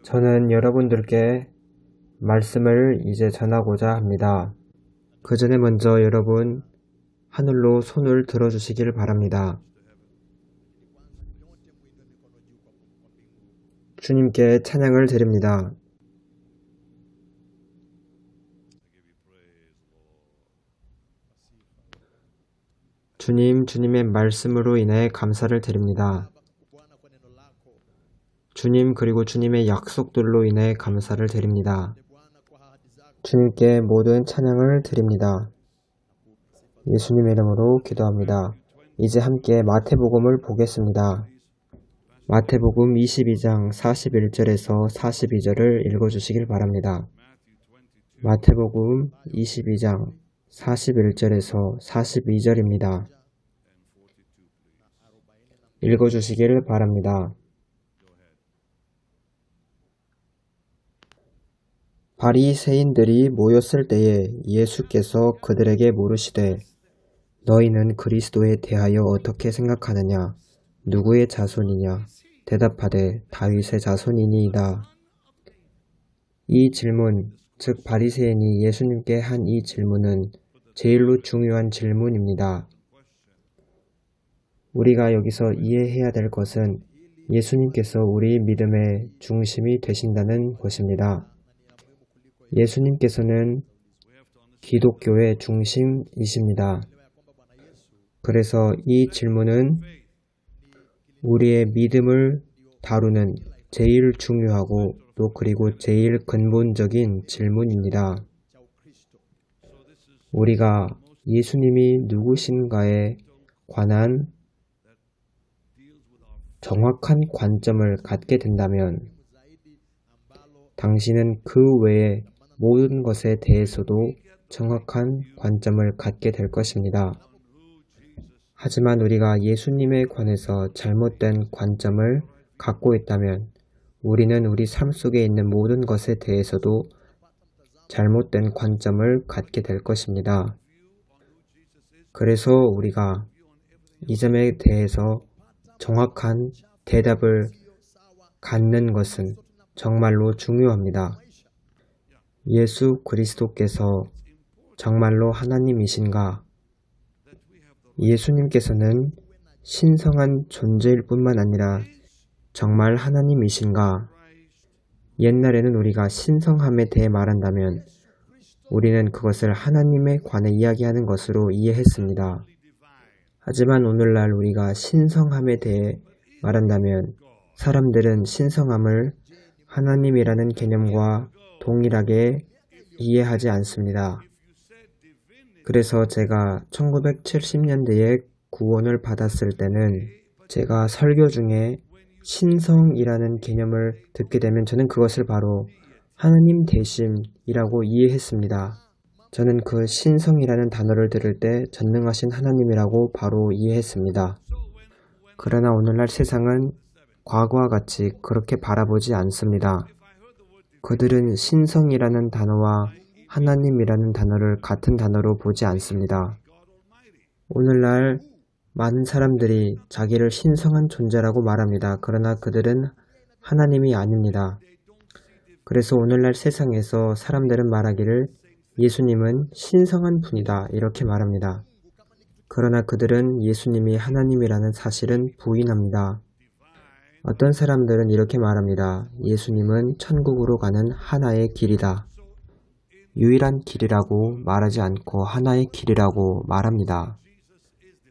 저는 여러분들께 말씀을 이제 전하고자 합니다. 그 전에 먼저 여러분 하늘로 손을 들어주시길 바랍니다. 주님께 찬양을 드립니다. 주님, 주님의 말씀으로 인해 감사를 드립니다. 주님, 그리고 주님의 약속들로 인해 감사를 드립니다. 주님께 모든 찬양을 드립니다. 예수님의 이름으로 기도합니다. 이제 함께 마태복음을 보겠습니다. 마태복음 22장 41절에서 42절을 읽어주시길 바랍니다. 마태복음 22장 41절에서 42절입니다. 읽어주시길 바랍니다. 바리새인들이 모였을 때에 예수께서 그들에게 물으시되 너희는 그리스도에 대하여 어떻게 생각하느냐? 누구의 자손이냐? 대답하되 다윗의 자손이니이다. 이 질문, 즉 바리새인이 예수님께 한 이 질문은 제일로 중요한 질문입니다. 우리가 여기서 이해해야 될 것은 예수님께서 우리 믿음의 중심이 되신다는 것입니다. 예수님께서는 기독교의 중심이십니다. 그래서 이 질문은 우리의 믿음을 다루는 제일 중요하고 또 그리고 제일 근본적인 질문입니다. 우리가 예수님이 누구신가에 관한 정확한 관점을 갖게 된다면 당신은 그 외의 모든 것에 대해서도 정확한 관점을 갖게 될 것입니다. 하지만 우리가 예수님에 관해서 잘못된 관점을 갖고 있다면 우리는 우리 삶 속에 있는 모든 것에 대해서도 잘못된 관점을 갖게 될 것입니다. 그래서 우리가 이 점에 대해서 정확한 대답을 갖는 것은 정말로 중요합니다. 예수 그리스도께서 정말로 하나님이신가? 예수님께서는 신성한 존재일 뿐만 아니라 정말 하나님이신가? 옛날에는 우리가 신성함에 대해 말한다면 우리는 그것을 하나님에 관해 이야기하는 것으로 이해했습니다. 하지만 오늘날 우리가 신성함에 대해 말한다면 사람들은 신성함을 하나님이라는 개념과 동일하게 이해하지 않습니다. 그래서 제가 1970년대에 구원을 받았을 때는 제가 설교 중에 신성이라는 개념을 듣게 되면 저는 그것을 바로 하나님 되심이라고 이해했습니다. 저는 그 신성이라는 단어를 들을 때 전능하신 하나님이라고 바로 이해했습니다. 그러나 오늘날 세상은 과거와 같이 그렇게 바라보지 않습니다. 그들은 신성이라는 단어와 하나님이라는 단어를 같은 단어로 보지 않습니다. 오늘날 많은 사람들이 자기를 신성한 존재라고 말합니다. 그러나 그들은 하나님이 아닙니다. 그래서 오늘날 세상에서 사람들은 말하기를 예수님은 신성한 분이다 이렇게 말합니다. 그러나 그들은 예수님이 하나님이라는 사실은 부인합니다. 어떤 사람들은 이렇게 말합니다. 예수님은 천국으로 가는 하나의 길이다. 유일한 길이라고 말하지 않고 하나의 길이라고 말합니다.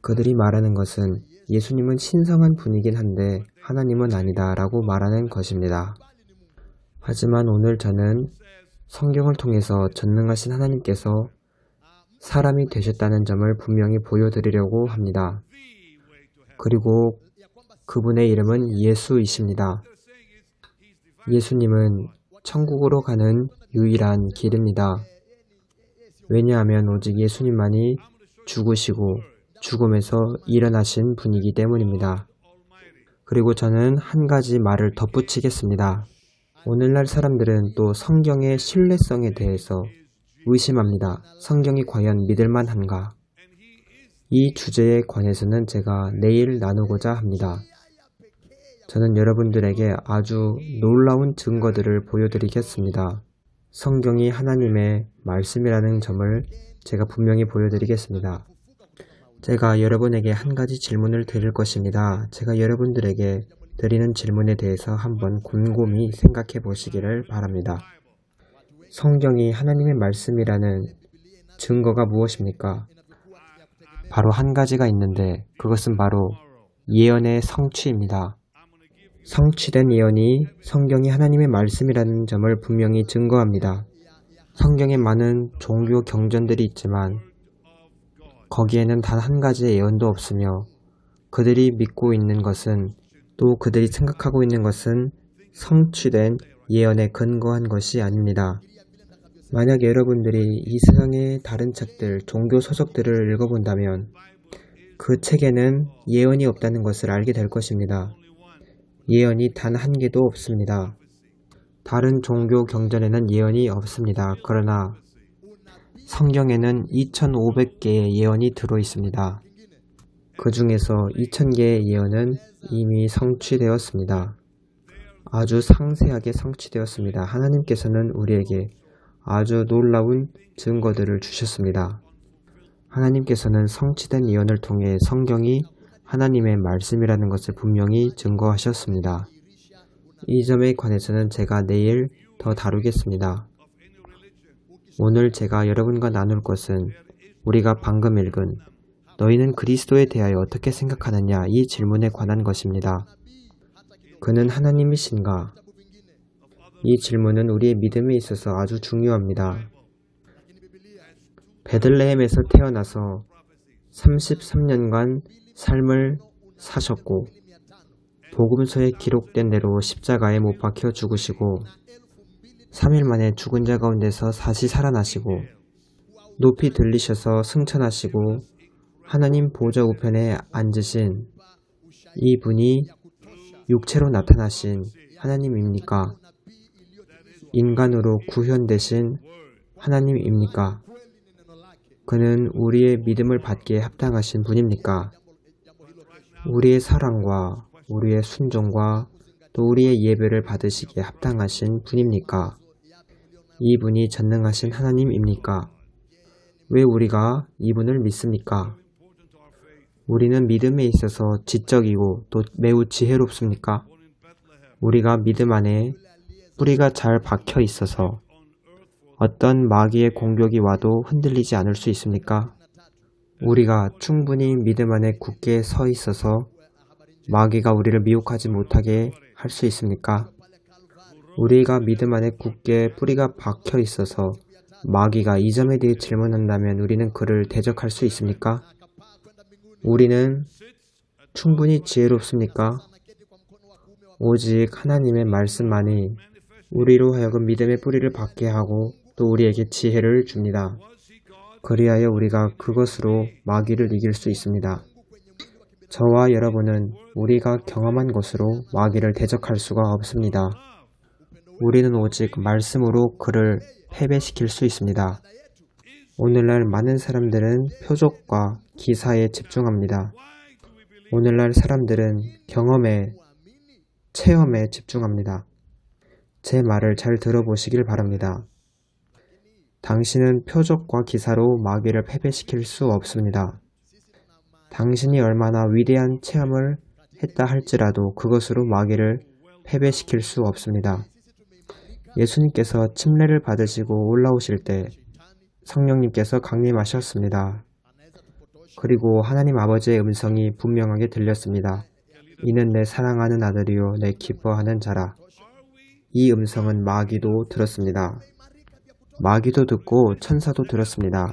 그들이 말하는 것은 예수님은 신성한 분이긴 한데 하나님은 아니다 라고 말하는 것입니다. 하지만 오늘 저는 성경을 통해서 전능하신 하나님께서 사람이 되셨다는 점을 분명히 보여드리려고 합니다. 그리고 그분의 이름은 예수이십니다. 예수님은 천국으로 가는 유일한 길입니다. 왜냐하면 오직 예수님만이 죽으시고 죽음에서 일어나신 분이기 때문입니다. 그리고 저는 한 가지 말을 덧붙이겠습니다. 오늘날 사람들은 또 성경의 신뢰성에 대해서 의심합니다. 성경이 과연 믿을만한가? 이 주제에 관해서는 제가 내일 나누고자 합니다. 저는 여러분들에게 아주 놀라운 증거들을 보여드리겠습니다. 성경이 하나님의 말씀이라는 점을 제가 분명히 보여드리겠습니다. 제가 여러분에게 한 가지 질문을 드릴 것입니다. 제가 여러분들에게 드리는 질문에 대해서 한번 곰곰이 생각해 보시기를 바랍니다. 성경이 하나님의 말씀이라는 증거가 무엇입니까? 바로 한 가지가 있는데 그것은 바로 예언의 성취입니다. 성취된 예언이 성경이 하나님의 말씀이라는 점을 분명히 증거합니다. 성경에 많은 종교 경전들이 있지만 거기에는 단 한 가지의 예언도 없으며 그들이 믿고 있는 것은 또 그들이 생각하고 있는 것은 성취된 예언에 근거한 것이 아닙니다. 만약 여러분들이 이 세상의 다른 책들, 종교 서적들을 읽어본다면 그 책에는 예언이 없다는 것을 알게 될 것입니다. 예언이 단 한 개도 없습니다. 다른 종교 경전에는 예언이 없습니다. 그러나 성경에는 2500개의 예언이 들어있습니다. 그 중에서 2000개의 예언은 이미 성취되었습니다. 아주 상세하게 성취되었습니다. 하나님께서는 우리에게 아주 놀라운 증거들을 주셨습니다. 하나님께서는 성취된 예언을 통해 성경이 하나님의 말씀이라는 것을 분명히 증거하셨습니다. 이 점에 관해서는 제가 내일 더 다루겠습니다. 오늘 제가 여러분과 나눌 것은 우리가 방금 읽은 너희는 그리스도에 대하여 어떻게 생각하느냐 이 질문에 관한 것입니다. 그는 하나님이신가? 이 질문은 우리의 믿음에 있어서 아주 중요합니다. 베들레헴에서 태어나서 33년간 삶을 사셨고 복음서에 기록된 대로 십자가에 못 박혀 죽으시고 3일 만에 죽은 자 가운데서 다시 살아나시고 높이 들리셔서 승천하시고 하나님 보좌 우편에 앉으신 이분이 육체로 나타나신 하나님입니까? 인간으로 구현되신 하나님입니까? 그는 우리의 믿음을 받기에 합당하신 분입니까? 우리의 사랑과 우리의 순종과 또 우리의 예배를 받으시기에 합당하신 분입니까? 이분이 전능하신 하나님입니까? 왜 우리가 이분을 믿습니까? 우리는 믿음에 있어서 지적이고 또 매우 지혜롭습니까? 우리가 믿음 안에 뿌리가 잘 박혀 있어서 어떤 마귀의 공격이 와도 흔들리지 않을 수 있습니까? 우리가 충분히 믿음 안에 굳게 서 있어서 마귀가 우리를 미혹하지 못하게 할 수 있습니까? 우리가 믿음 안에 굳게 뿌리가 박혀 있어서 마귀가 이 점에 대해 질문한다면 우리는 그를 대적할 수 있습니까? 우리는 충분히 지혜롭습니까? 오직 하나님의 말씀만이 우리로 하여금 믿음의 뿌리를 박게 하고 또 우리에게 지혜를 줍니다. 그리하여 우리가 그것으로 마귀를 이길 수 있습니다. 저와 여러분은 우리가 경험한 것으로 마귀를 대적할 수가 없습니다. 우리는 오직 말씀으로 그를 패배시킬 수 있습니다. 오늘날 많은 사람들은 표적과 기사에 집중합니다. 오늘날 사람들은 경험에, 체험에 집중합니다. 제 말을 잘 들어보시길 바랍니다. 당신은 표적과 기사로 마귀를 패배시킬 수 없습니다. 당신이 얼마나 위대한 체험을 했다 할지라도 그것으로 마귀를 패배시킬 수 없습니다. 예수님께서 침례를 받으시고 올라오실 때 성령님께서 강림하셨습니다. 그리고 하나님 아버지의 음성이 분명하게 들렸습니다. 이는 내 사랑하는 아들이요 내 기뻐하는 자라. 이 음성은 마귀도 들었습니다. 마귀도 듣고 천사도 들었습니다.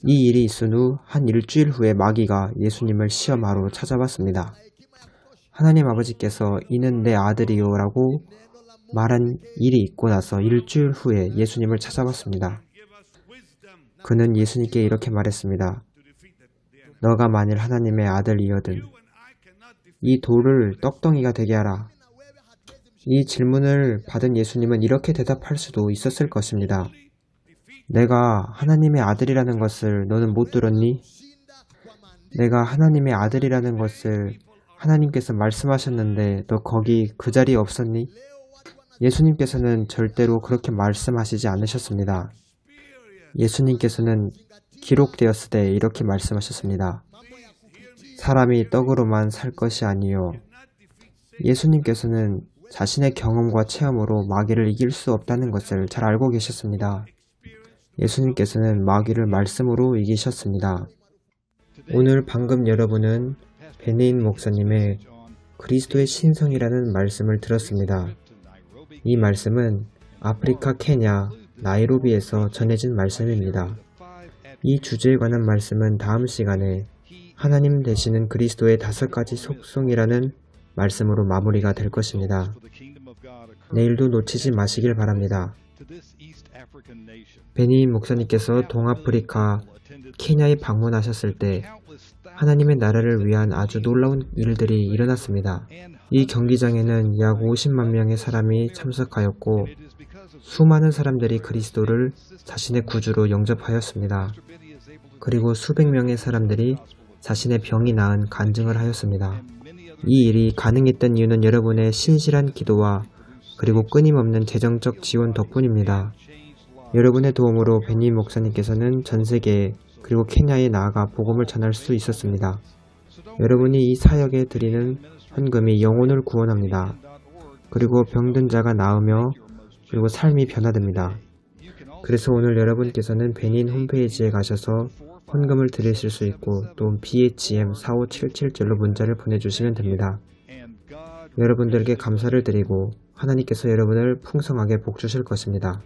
이 일이 있은 후 한 일주일 후에 마귀가 예수님을 시험하러 찾아왔습니다. 하나님 아버지께서 이는 내 아들이요 라고 말한 일이 있고 나서 일주일 후에 예수님을 찾아왔습니다. 그는 예수님께 이렇게 말했습니다. 너가 만일 하나님의 아들이거든 이 돌을 떡덩이가 되게 하라. 이 질문을 받은 예수님은 이렇게 대답할 수도 있었을 것입니다. 내가 하나님의 아들이라는 것을 너는 못 들었니? 내가 하나님의 아들이라는 것을 하나님께서 말씀하셨는데 너 거기 그 자리에 없었니? 예수님께서는 절대로 그렇게 말씀하시지 않으셨습니다. 예수님께서는 기록되었을 때 이렇게 말씀하셨습니다. 사람이 떡으로만 살 것이 아니요. 예수님께서는 자신의 경험과 체험으로 마귀를 이길 수 없다는 것을 잘 알고 계셨습니다. 예수님께서는 마귀를 말씀으로 이기셨습니다. 오늘 방금 여러분은 베네인 목사님의 그리스도의 신성이라는 말씀을 들었습니다. 이 말씀은 아프리카 케냐 나이로비에서 전해진 말씀입니다. 이 주제에 관한 말씀은 다음 시간에 하나님 되시는 그리스도의 5가지 속성이라는 말씀으로 마무리가 될 것입니다. 내일도 놓치지 마시길 바랍니다. 베니 목사님께서 동아프리카 케냐에 방문하셨을 때 하나님의 나라를 위한 아주 놀라운 일들이 일어났습니다. 이 경기장에는 약 50만 명의 사람이 참석하였고 수많은 사람들이 그리스도를 자신의 구주로 영접하였습니다. 그리고 수백 명의 사람들이 자신의 병이 나은 간증을 하였습니다. 이 일이 가능했던 이유는 여러분의 신실한 기도와 그리고 끊임없는 재정적 지원 덕분입니다. 여러분의 도움으로 베니 목사님께서는 전 세계에 그리고 케냐에 나아가 복음을 전할 수 있었습니다. 여러분이 이 사역에 드리는 헌금이 영혼을 구원합니다. 그리고 병든 자가 나으며 그리고 삶이 변화됩니다. 그래서 오늘 여러분께서는 베닌 홈페이지에 가셔서 헌금을 드리실 수 있고 또 BHM4577절로 문자를 보내주시면 됩니다. 여러분들에게 감사를 드리고 하나님께서 여러분을 풍성하게 복 주실 것입니다.